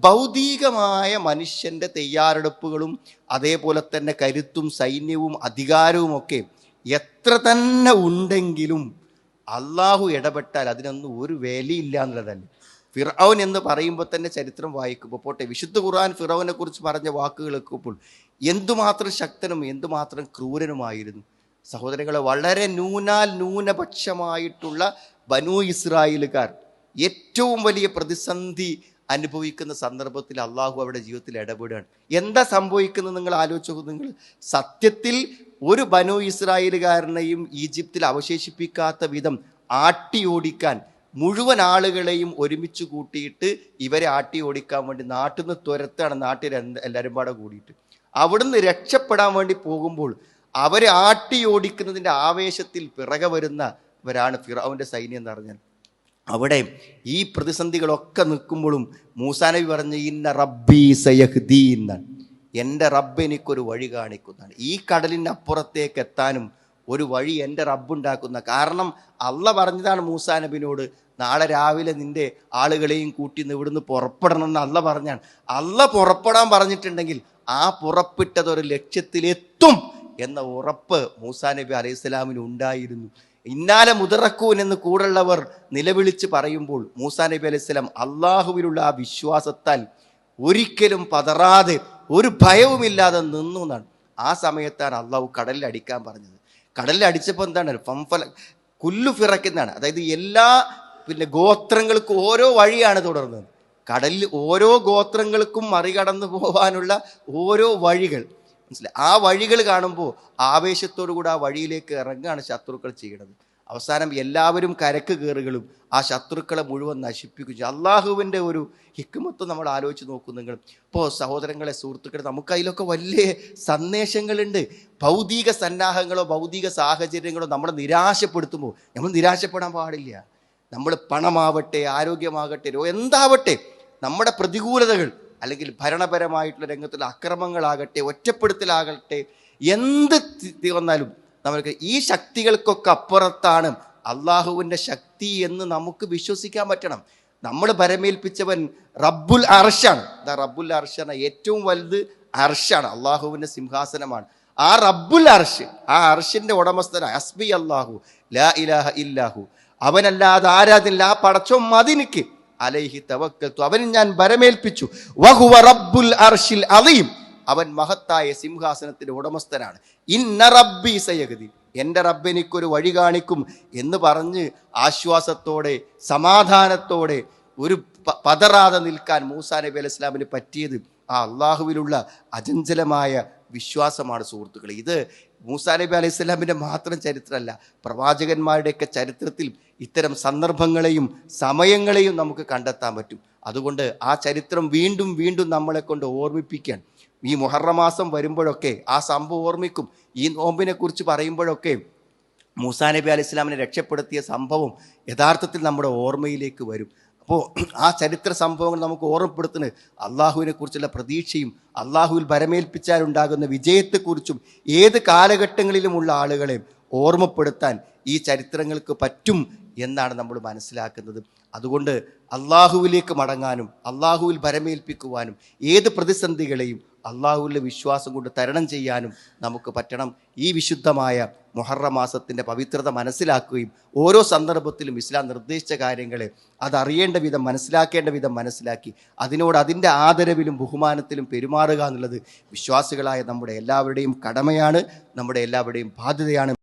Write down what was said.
ഭൗതികമായ മനുഷ്യൻ്റെ തയ്യാറെടുപ്പുകളും അതേപോലെ തന്നെ കരുത്തും സൈന്യവും അധികാരവും ഒക്കെ എത്ര തന്നെ ഉണ്ടെങ്കിലും അള്ളാഹു ഇടപെട്ടാൽ അതിനൊന്നും ഒരു വിലയില്ല എന്നുള്ളതല്ല. ഫിർഔൻ എന്ന് പറയുമ്പോൾ തന്നെ ചരിത്രം വായിക്കുമ്പോൾ പോട്ടെ, വിശുദ്ധ ഖുർആൻ ഫിർഔനെ കുറിച്ച് പറഞ്ഞ വാക്കുകൾ കേൾക്കുമ്പോൾ എന്തുമാത്രം ശക്തനും എന്തുമാത്രം ക്രൂരനുമായിരുന്നു. സഹോദരങ്ങളെ, വളരെ ന്യൂനപക്ഷമായിട്ടുള്ള ബനൂ ഇസ്രായേലുകാർ ഏറ്റവും വലിയ പ്രതിസന്ധി അനുഭവിക്കുന്ന സന്ദർഭത്തിൽ അള്ളാഹു അവരുടെ ജീവിതത്തിൽ ഇടപെടുകയാണ്. എന്താ സംഭവിക്കുന്നത് നിങ്ങൾ ആലോചിച്ച് നോക്കൂ. നിങ്ങൾ സത്യത്തിൽ ഒരു ബനൂ ഇസ്രായേലുകാരനെയും ഈജിപ്തിൽ അവശേഷിപ്പിക്കാത്ത വിധം ആട്ടി ഓടിക്കാൻ മുഴുവൻ ആളുകളെയും ഒരുമിച്ച് കൂട്ടിയിട്ട് ഇവരെ ആട്ടി ഓടിക്കാൻ വേണ്ടി നാട്ടിൽ നിന്ന് തുരത്താണ്. നാട്ടിൽ എല്ലാവരും പാടെ കൂടിയിട്ട് അവിടുന്ന് രക്ഷപ്പെടാൻ വേണ്ടി പോകുമ്പോൾ അവരെ ആട്ടി ഓടിക്കുന്നതിൻ്റെ ആവേശത്തിൽ പിറകെ വരുന്നവരാണ് ഫിർഔന്റെ സൈന്യം എന്ന് പറഞ്ഞാൽ. അവിടെ ഈ പ്രതിസന്ധികളൊക്കെ നിൽക്കുമ്പോഴും മൂസാ നബി പറഞ്ഞ് ഇന്ന റബ്ബി സയഹ്ദീ എന്നാണ്, എൻ്റെ റബ്ബ് എനിക്കൊരു വഴി കാണിക്കുന്നതാണ്. ഈ കടലിൻ്റെ അപ്പുറത്തേക്ക് എത്താനും ഒരു വഴി എൻ്റെ റബ്ബുണ്ടാക്കുന്ന. കാരണം അള്ള പറഞ്ഞതാണ് മൂസാ നബിനോട്, നാളെ രാവിലെ നിൻ്റെ ആളുകളെയും കൂട്ടി ഇവിടുന്ന് പുറപ്പെടണമെന്ന് അള്ള പറഞ്ഞാണ്. അള്ള പുറപ്പെടാൻ പറഞ്ഞിട്ടുണ്ടെങ്കിൽ ആ പുറപ്പെട്ടതൊരു ലക്ഷ്യത്തിലെത്തും എന്ന ഉറപ്പ് മൂസാ നബി അലൈഹിസ്സലാമിന് ഉണ്ടായിരുന്നു. ഇന്നാലെ മുതറക്കൂൻ എന്ന് കൂടുള്ളവർ നിലവിളിച്ച് പറയുമ്പോൾ മൂസാ നബി അലൈഹിസ്സലാം അള്ളാഹുവിലുള്ള ആ വിശ്വാസത്താൽ ഒരിക്കലും പതറാതെ ഒരു ഭയവുമില്ലാതെ നിന്നു എന്നാണ്. ആ സമയത്താണ് അള്ളാഹു കടലിൽ അടിക്കാൻ പറഞ്ഞത്. കടലിൽ അടിച്ചപ്പോൾ എന്താണ്? ഫംഫല കുല്ലു ഫിറക്കെന്നാണ്. അതായത് എല്ലാ ഗോത്രങ്ങൾക്കും ഓരോ വഴിയാണ് തുടർന്നത്. കടലിൽ ഓരോ ഗോത്രങ്ങൾക്കും മറികടന്നു പോകാനുള്ള ഓരോ വഴികൾ, മനസ്സിലായി? ആ വഴികൾ കാണുമ്പോൾ ആവേശത്തോടു കൂടി ആ വഴിയിലേക്ക് ഇറങ്ങാണ് ശത്രുക്കൾ ചെയ്യുന്നത്. അവസാനം എല്ലാവരും കരക്ക് കയറുകളും ആ ശത്രുക്കളെ മുഴുവൻ നശിപ്പിക്കും. അള്ളാഹുവിൻ്റെ ഒരു ഹിക്മത്ത് നമ്മൾ ആലോചിച്ച് നോക്കും നിങ്ങൾ. ഇപ്പോൾ സഹോദരങ്ങളെ, സുഹൃത്തുക്കളെ, നമുക്ക് അതിലൊക്കെ വലിയ സന്ദേശങ്ങളുണ്ട്. ഭൗതിക സന്നാഹങ്ങളോ ഭൗതിക സാഹചര്യങ്ങളോ നമ്മളെ നിരാശപ്പെടുത്തുമ്പോൾ നമ്മൾ നിരാശപ്പെടാൻ പാടില്ല. നമ്മൾ പണമാവട്ടെ, ആരോഗ്യമാകട്ടെ, എന്താവട്ടെ, നമ്മുടെ പ്രതികൂലതകൾ അല്ലെങ്കിൽ ഭരണപരമായിട്ടുള്ള രംഗത്തുള്ള അക്രമങ്ങളാകട്ടെ, ഒറ്റപ്പെടുത്തലാകട്ടെ, എന്ത് വന്നാലും നമ്മൾക്ക് ഈ ശക്തികൾക്കൊക്കെ അപ്പുറത്താണ് അള്ളാഹുവിൻ്റെ ശക്തി എന്ന് നമുക്ക് വിശ്വസിക്കാൻ പറ്റണം. നമ്മൾ പരമേൽപ്പിച്ചവൻ റബ്ബുൽ അർശാണ്. റബ്ബുൽ അർശാണ് ഏറ്റവും വലുത്. അർശാണ്, അള്ളാഹുവിൻ്റെ സിംഹാസനമാണ്. ആ റബ്ബുൽ അർശ്, ആ അർശിൻ്റെ ഉടമസ്ഥനാണ് ഹസ്ബി അല്ലാഹു ലാ ഇലാഹ ഇല്ലാഹു, അവനല്ലാതെ ആരാധന, ആ പടച്ചോൻ മദിനിക്ക് അലൈഹി തവക്കൽതു, അവന് ഞാൻ ഭരമേൽപ്പിച്ചു. വഹുവ റബ്ബുൽ അർശിൽ അളീം, അവൻ മഹത്തായ സിംഹാസനത്തിന്റെ ഉടമസ്ഥനാണ്. ഇന്ന റബ്ബി സയഹ്ദി, എൻ്റെ റബ്ബ് എനിക്കൊരു വഴി കാണിക്കും എന്ന് പറഞ്ഞ് ആശ്വാസത്തോടെ സമാധാനത്തോടെ ഒരു പതറാതെ നിൽക്കാൻ മൂസാ നബി അലൈഹി സ്വലാമിന് പറ്റിയത് ആ അള്ളാഹുവിലുള്ള അചഞ്ചലമായ വിശ്വാസമാണ്. സുഹൃത്തുക്കളെ, ഇത് മൂസാ നബി അലൈഹി സ്വലാമിൻ്റെ മാത്രം ചരിത്രമല്ല, പ്രവാചകന്മാരുടെയൊക്കെ ചരിത്രത്തിൽ ഇത്തരം സന്ദർഭങ്ങളെയും സമയങ്ങളെയും നമുക്ക് കണ്ടെത്താൻ പറ്റും. അതുകൊണ്ട് ആ ചരിത്രം വീണ്ടും വീണ്ടും നമ്മളെ കൊണ്ട് ഓർമ്മിപ്പിക്കാൻ, ഈ മുഹറം മാസം വരുമ്പോഴൊക്കെ ആ സംഭവം ഓർമ്മിക്കും. ഈ നോമ്പിനെ കുറിച്ച് പറയുമ്പോഴൊക്കെ മൂസാ നബി അലൈഹി സ്വലാമിനെ രക്ഷപ്പെടുത്തിയ സംഭവം യഥാർത്ഥത്തിൽ നമ്മുടെ ഓർമ്മയിലേക്ക് വരും. അപ്പോൾ ആ ചരിത്ര സംഭവങ്ങൾ നമുക്ക് ഓർമ്മപ്പെടുത്തുന്നത് അള്ളാഹുവിനെ കുറിച്ചുള്ള പ്രതീക്ഷയും അള്ളാഹുവിൽ ഭരമേൽപ്പിച്ചാലുണ്ടാകുന്ന വിജയത്തെക്കുറിച്ചും ഏത് കാലഘട്ടങ്ങളിലുമുള്ള ആളുകളെ ഓർമ്മപ്പെടുത്താൻ ഈ ചരിത്രങ്ങൾക്ക് പറ്റും എന്നാണ് നമ്മൾ മനസ്സിലാക്കുന്നത്. അതുകൊണ്ട് അള്ളാഹുവിലേക്ക് മടങ്ങാനും അള്ളാഹുവിൽ ഭരമേൽപ്പിക്കുവാനും ഏത് പ്രതിസന്ധികളെയും അള്ളാഹുവിലെ വിശ്വാസം കൊണ്ട് തരണം ചെയ്യാനും നമുക്ക് പറ്റണം. ഈ വിശുദ്ധമായ മുഹറം മാസത്തിൻ്റെ പവിത്രത മനസ്സിലാക്കുകയും ഓരോ സന്ദർഭത്തിലും ഇസ്ലാം നിർദ്ദേശിച്ച കാര്യങ്ങളെ അതറിയേണ്ട വിധം മനസ്സിലാക്കേണ്ട വിധം മനസ്സിലാക്കി അതിനോട് അതിൻ്റെ ആദരവിലും ബഹുമാനത്തിലും പെരുമാറുക എന്നുള്ളത് വിശ്വാസികളായ നമ്മുടെ എല്ലാവരുടെയും കടമയാണ്, നമ്മുടെ എല്ലാവരുടെയും ബാധ്യതയാണ്.